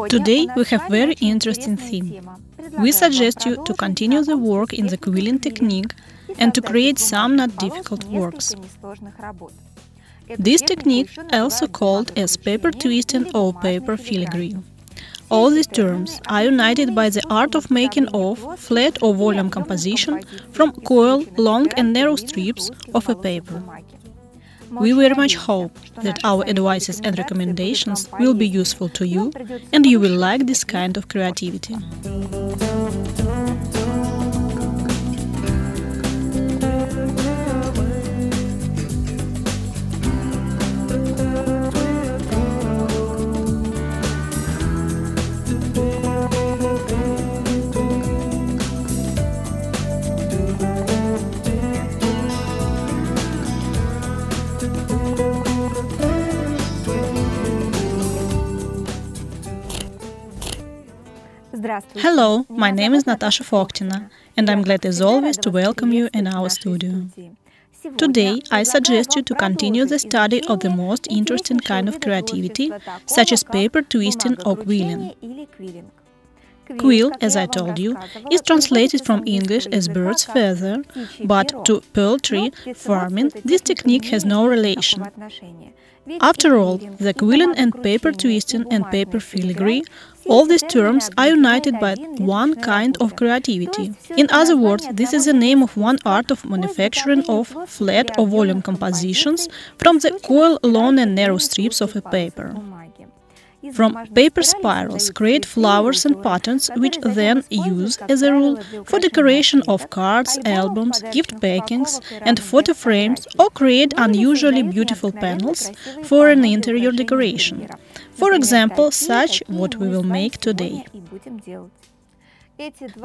Today we have very interesting theme. We suggest you to continue the work in the quilling technique and to create some not difficult works. This technique, also called as paper twisting or paper filigree. All these terms are united by the art of making of flat or volume composition from coil, long and narrow strips of a paper. We very much hope that our advices and recommendations will be useful to you and you will like this kind of creativity. Hello, my name is Natasha Foktina, and I'm glad as always to welcome you in our studio. Today, I suggest you to continue the study of the most interesting kind of creativity, such as paper twisting or quilling. Quill, as I told you, is translated from English as bird's feather, but to poultry farming this technique has no relation. After all, the quilling and paper twisting and paper filigree, all these terms are united by one kind of creativity. In other words, this is the name of one art of manufacturing of flat or volume compositions from the coil, long and narrow strips of a paper. From paper spirals create flowers and patterns which then use, as a rule, for decoration of cards, albums, gift packings and photo frames, or create unusually beautiful panels for an interior decoration. For example, such what we will make today.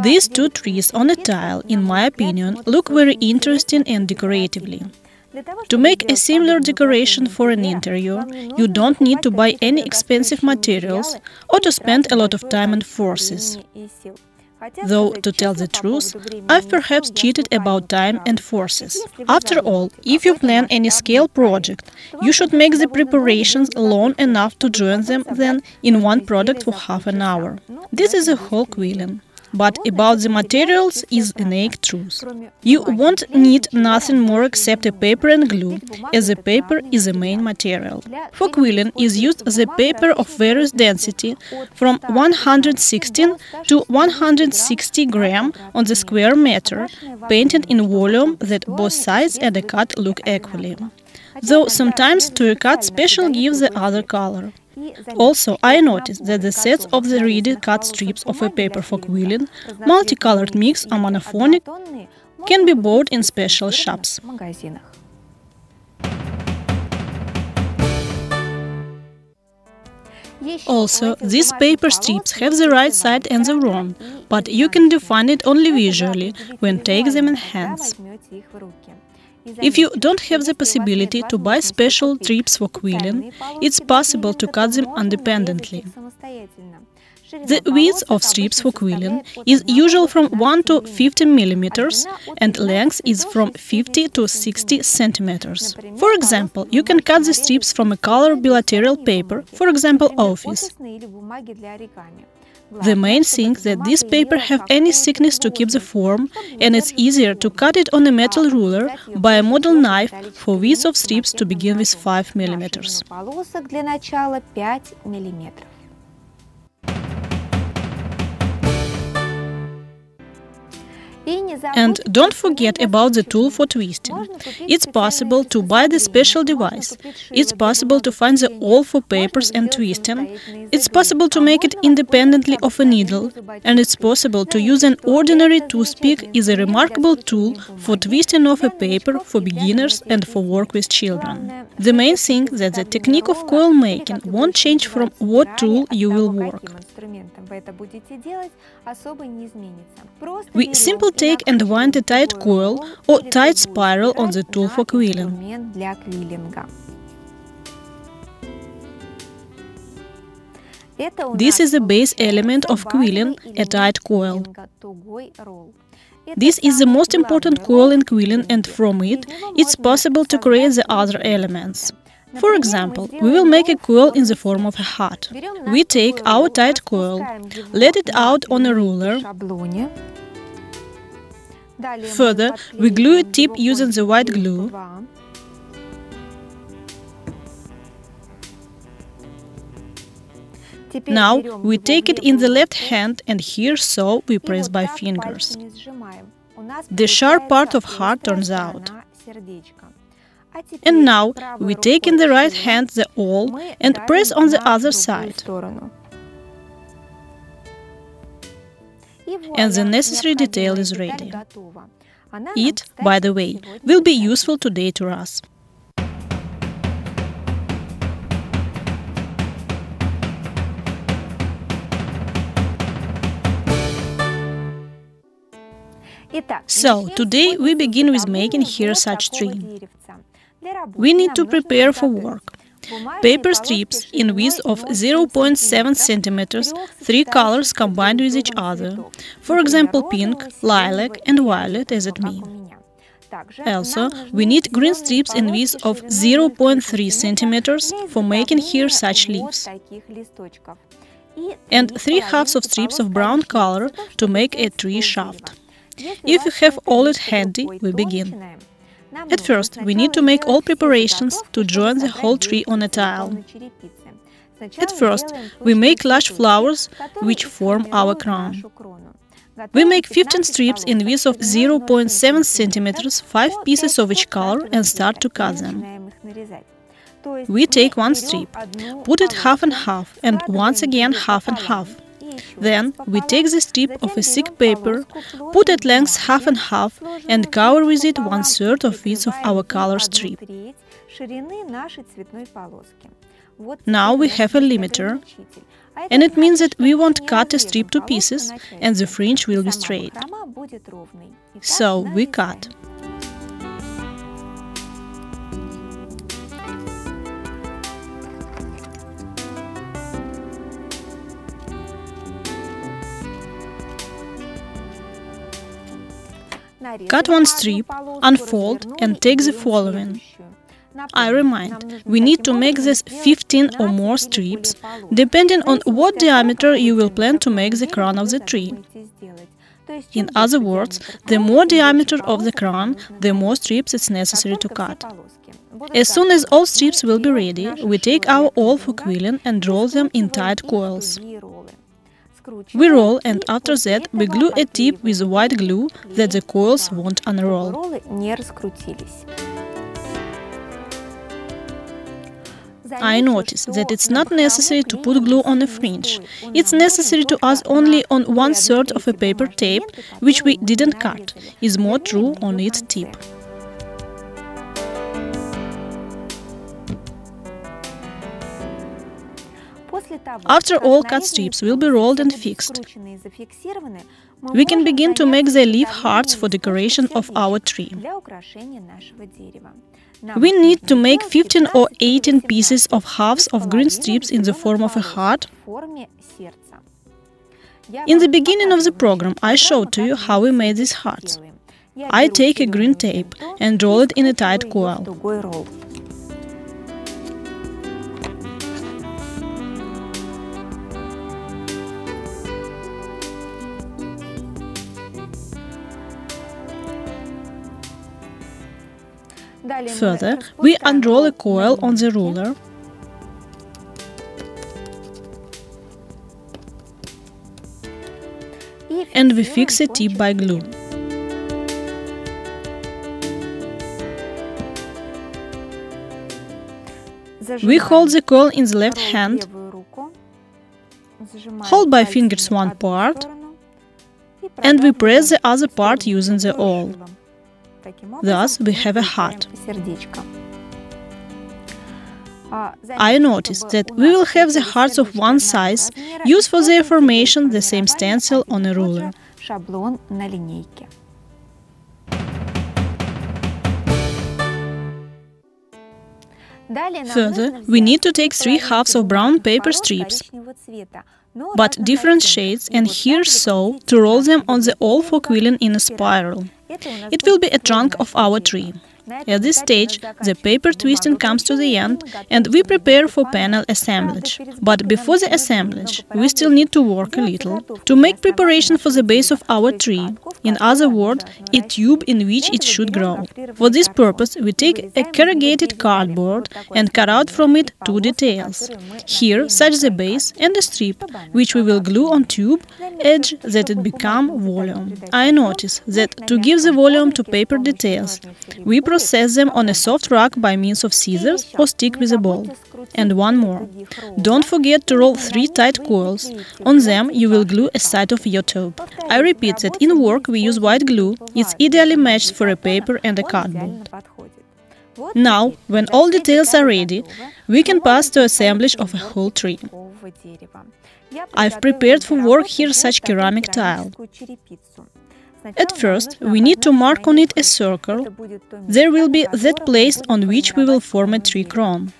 These two trees on a tile, in my opinion, look very interesting and decoratively. To make a similar decoration for an interior, you don't need to buy any expensive materials or to spend a lot of time and forces. Though, to tell the truth, I've perhaps cheated about time and forces. After all, if you plan any scale project, you should make the preparations long enough to join them then in one product for half an hour. This is a whole quilling. But about the materials is a naked truth. You won't need nothing more except a paper and glue, as the paper is the main material. For quilling is used the paper of various density, from 116 to 160 gram on the square meter, painted in volume that both sides and the cut look equally. Though sometimes to a cut special gives the other color. Also, I noticed that the sets of the ready-cut strips of a paper for quilling, multicolored mix or monophonic, can be bought in special shops. Also, these paper strips have the right side and the wrong, but you can define it only visually when take them in hands. If you don't have the possibility to buy special strips for quilling, it's possible to cut them independently. The width of strips for quilling is usually from 1 to 50 millimeters and length is from 50 to 60 centimeters. For example, you can cut the strips from a color bilateral paper, for example, office. The main thing that this paper have any thickness to keep the form, and it's easier to cut it on a metal ruler by a model knife for width of strips to begin with 5 millimeters. And don't forget about the tool for twisting. It's possible to buy the special device. It's possible to find the awl for papers and twisting. It's possible to make it independently of a needle. And it's possible to use an ordinary toothpick is a remarkable tool for twisting of a paper for beginners and for work with children. The main thing that the technique of coil making won't change from what tool you will work. We simply take and wind a tight coil or tight spiral on the tool for quilling. This is the base element of quilling, a tight coil. This is the most important coil in quilling, and from it, it's possible to create the other elements. For example, we will make a coil in the form of a heart. We take our tight coil, let it out on a ruler. Further, we glue a tip using the white glue. Now we take it in the left hand and here so we press by fingers. The sharp part of heart turns out. And now we take in the right hand the awl and press on the other side. And the necessary detail is ready. It, by the way, will be useful today to us. So, today we begin with making here such tree. We need to prepare for work. Paper strips in width of 0.7 centimeters, 3 colors combined with each other. For example, pink, lilac and violet as at me. Also, we need green strips in width of 0.3 centimeters for making here such leaves. And 3/2 of strips of brown color to make a tree shaft. If you have all it handy, we begin. At first, we need to make all preparations to join the whole tree on a tile. At first, we make large flowers which form our crown. We make 15 strips in width of 0.7 centimeters, 5 pieces of each color, and start to cut them. We take one strip, put it half and half, and once again half and half. Then we take the strip of a thick paper, put at length half and half, and cover with it 1/3 of width of our color strip. Now we have a limiter, and it means that we won't cut a strip to pieces, and the fringe will be straight. So we cut. Cut one strip, unfold and take the following. I remind, we need to make this 15 or more strips, depending on what diameter you will plan to make the crown of the tree. In other words, the more diameter of the crown, the more strips it's necessary to cut. As soon as all strips will be ready, we take our awl for quilling and roll them in tight coils. We roll, and after that we glue a tip with white glue that the coils won't unroll. I noticed that it's not necessary to put glue on a fringe. It's necessary to add only on 1/3 of a paper tape, which we didn't cut, is more true on its tip. After all cut strips will be rolled and fixed, we can begin to make the leaf hearts for decoration of our tree. We need to make 15 or 18 pieces of halves of green strips in the form of a heart. In the beginning of the program, I showed to you how we made these hearts. I take a green tape and roll it in a tight coil. Further, we unroll a coil on the ruler and we fix the tip by glue. We hold the coil in the left hand, hold by fingers one part, and we press the other part using the awl. Thus, we have a heart. I noticed that we will have the hearts of one size, use for their formation the same stencil on a ruler. Further, we need to take 3/2 of brown paper strips, but different shades, and here so, to roll them on the awl for quilling in a spiral. It will be a trunk of our tree. At this stage, the paper twisting comes to the end and we prepare for panel assemblage. But before the assemblage, we still need to work a little to make preparation for the base of our tree, in other words, a tube in which it should grow. For this purpose, we take a corrugated cardboard and cut out from it two details. Here, such the base and a strip, which we will glue on tube edge that it become volume. I notice that to give the volume to paper details, we process them on a soft rag by means of scissors or stick with a ball. And one more. Don't forget to roll 3 tight coils. On them you will glue a side of your tube. I repeat that in work we use white glue. It's ideally matched for a paper and a cardboard. Now, when all details are ready, we can pass to assemblage of a whole tree. I've prepared for work here such ceramic tile. At first, we need to mark on it a circle. There will be that place on which we will form a tree crown.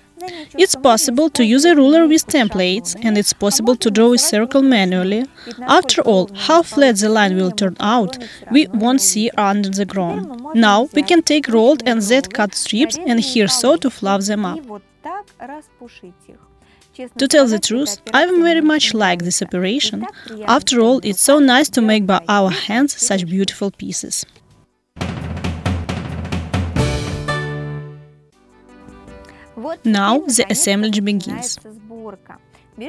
It's possible to use a ruler with templates, and it's possible to draw a circle manually. After all, how flat the line will turn out, we won't see under the ground. Now we can take rolled and Z-cut strips and here sew to fluff them up. To tell the truth, I very much like this operation. After all, it's so nice to make by our hands such beautiful pieces. Now the assemblage begins.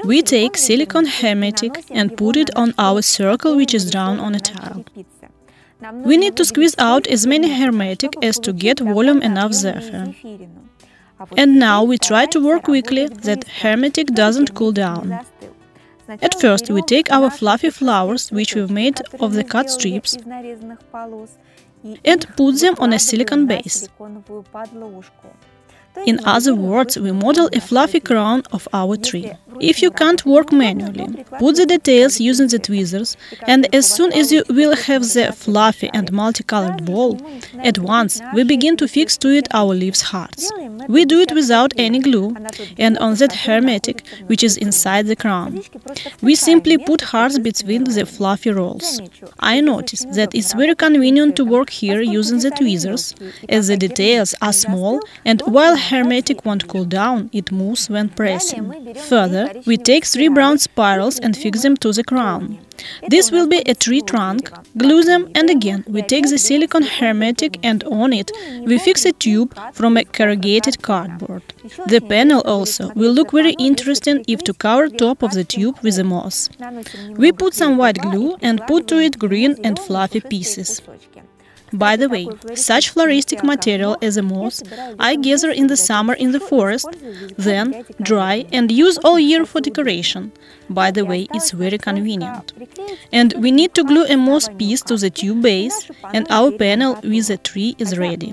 We take silicone hermetic and put it on our circle which is drawn on a tile. We need to squeeze out as many hermetic as to get volume enough therefore. And now we try to work quickly that hermetic doesn't cool down. At first we take our fluffy flowers which we've made of the cut strips and put them on a silicone base. In other words, we model a fluffy crown of our tree. If you can't work manually, put the details using the tweezers, and as soon as you will have the fluffy and multicolored ball, at once we begin to fix to it our leaves' hearts. We do it without any glue, and on that hermetic, which is inside the crown. We simply put hearts between the fluffy rolls. I notice that it's very convenient to work here using the tweezers, as the details are small, and while hermetic won't cool down, it moves when pressing. Further, we take 3 brown spirals and fix them to the crown. This will be a tree trunk, glue them, and again we take the silicone hermetic and on it we fix a tube from a corrugated cardboard. The panel also will look very interesting if to cover top of the tube with a moss. We put some white glue and put to it green and fluffy pieces. By the way, such floristic material as a moss I gather in the summer in the forest, then dry and use all year for decoration. By the way, it's very convenient. And we need to glue a moss piece to the tube base, and our panel with a tree is ready.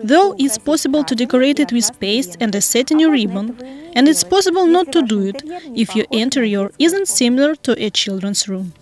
Though it's possible to decorate it with paste and a satiny ribbon, and it's possible not to do it if your interior isn't similar to a children's room.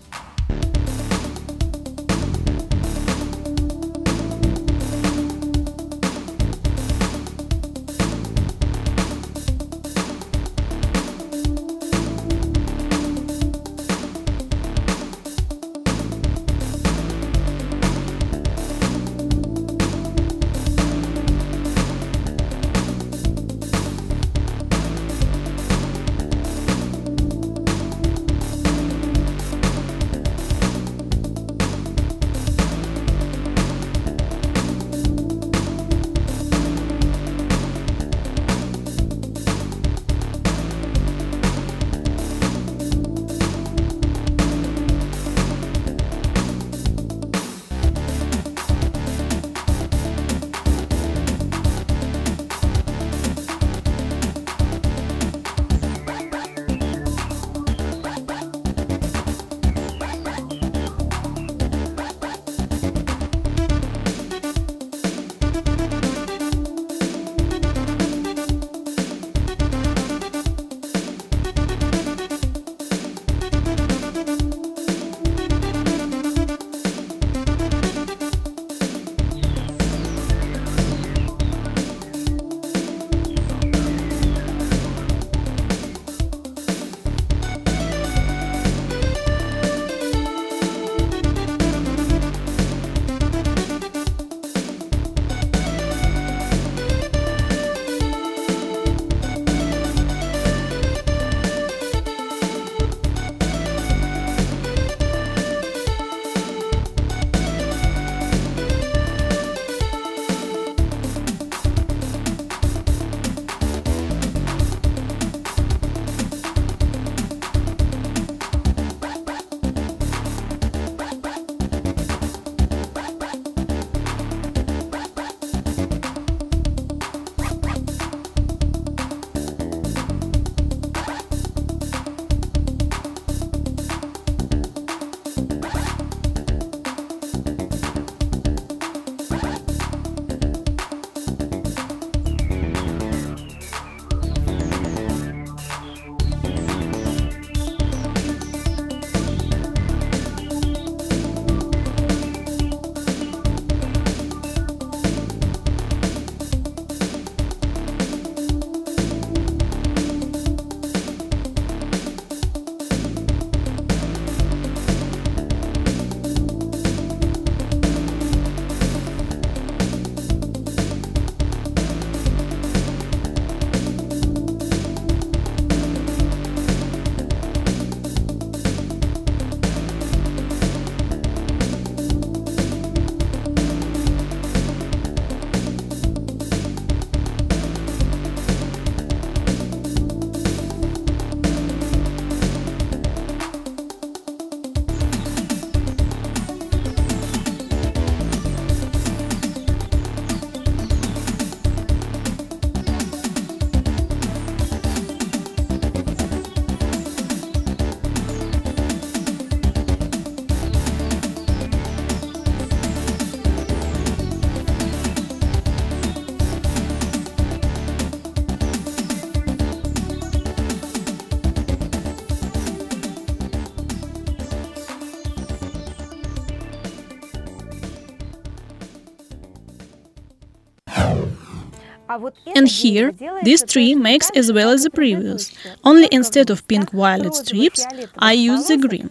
And here, this tree makes as well as the previous, only instead of pink-violet strips, I use the green.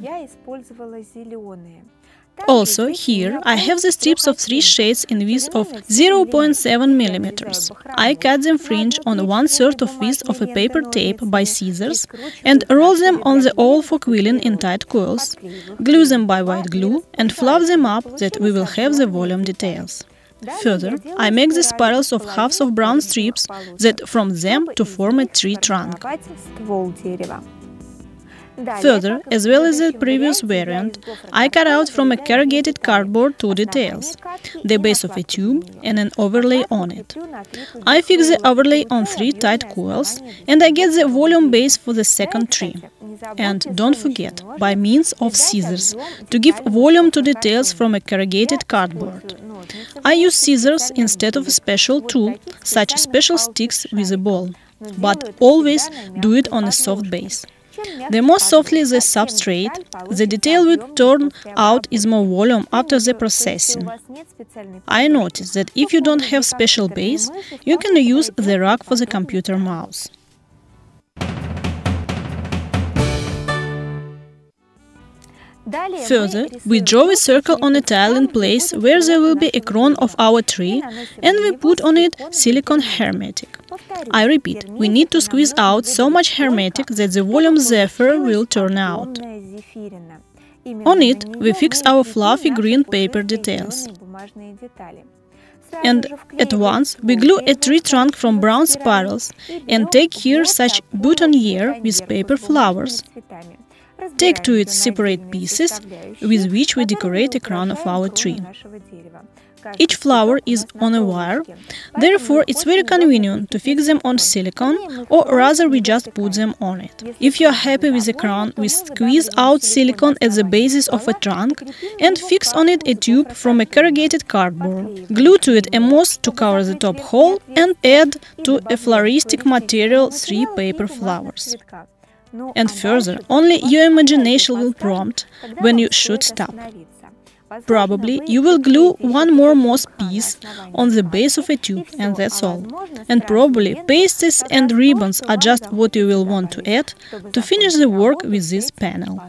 Also, here I have the strips of 3 shades in width of 0.7 mm. I cut them fringe on 1/3 of width of a paper tape by scissors and roll them on the awl for quilling in tight coils, glue them by white glue and fluff them up that we will have the volume details. Further, I make the spirals of halves of brown strips that from them to form a tree trunk. Further, as well as the previous variant, I cut out from a corrugated cardboard 2 details, the base of a tube and an overlay on it. I fix the overlay on 3 tight coils and I get the volume base for the second tree. And don't forget, by means of scissors, to give volume to details from a corrugated cardboard. I use scissors instead of a special tool, such as special sticks with a ball, but always do it on a soft base. The more softly the substrate, the detail will turn out is more volume after the processing. I noticed that if you don't have special base, you can use the rack for the computer mouse. Further, we draw a circle on a tile in place where there will be a crown of our tree and we put on it silicone hermetic. I repeat, we need to squeeze out so much hermetic that the volume zephyr will turn out. On it, we fix our fluffy green paper details. And at once, we glue a tree trunk from brown spirals and take here such boutonniere with paper flowers. Take to it separate pieces with which we decorate a crown of our tree. Each flower is on a wire, therefore it's very convenient to fix them on silicone, or rather we just put them on it. If you are happy with the crown, we squeeze out silicone at the basis of a trunk and fix on it a tube from a corrugated cardboard. Glue to it a moss to cover the top hole and add to a floristic material 3 paper flowers. And further, only your imagination will prompt when you should stop. Probably you will glue 1 more moss piece on the base of a tube, and that's all. And probably pastes and ribbons are just what you will want to add to finish the work with this panel.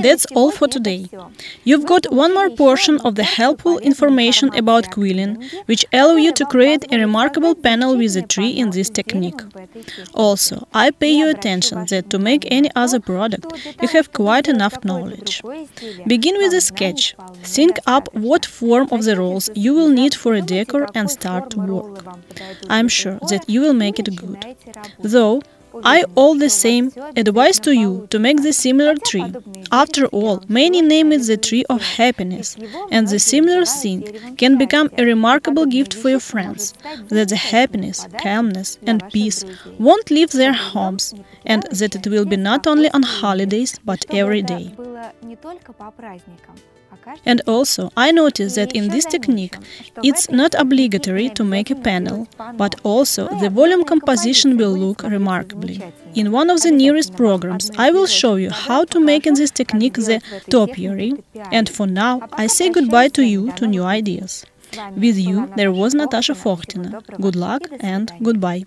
That's all for today. You've got one more portion of the helpful information about quilling, which allow you to create a remarkable panel with a tree in this technique. Also, I pay you attention that to make any other product, you have quite enough knowledge. Begin with a sketch. Think up what form of the rolls you will need for a decor and start to work. I'm sure that you will make it good. Though, I all the same advise to you to make the similar tree. After all, many name it the tree of happiness, and the similar thing can become a remarkable gift for your friends, that the happiness, calmness and peace won't leave their homes, and that it will be not only on holidays, but every day. And also, I noticed that in this technique, it's not obligatory to make a panel, but also the volume composition will look remarkably. In one of the nearest programs, I will show you how to make in this technique the topiary, and for now, I say goodbye to you to new ideas. With you, there was Natasha Fochtina. Good luck and goodbye.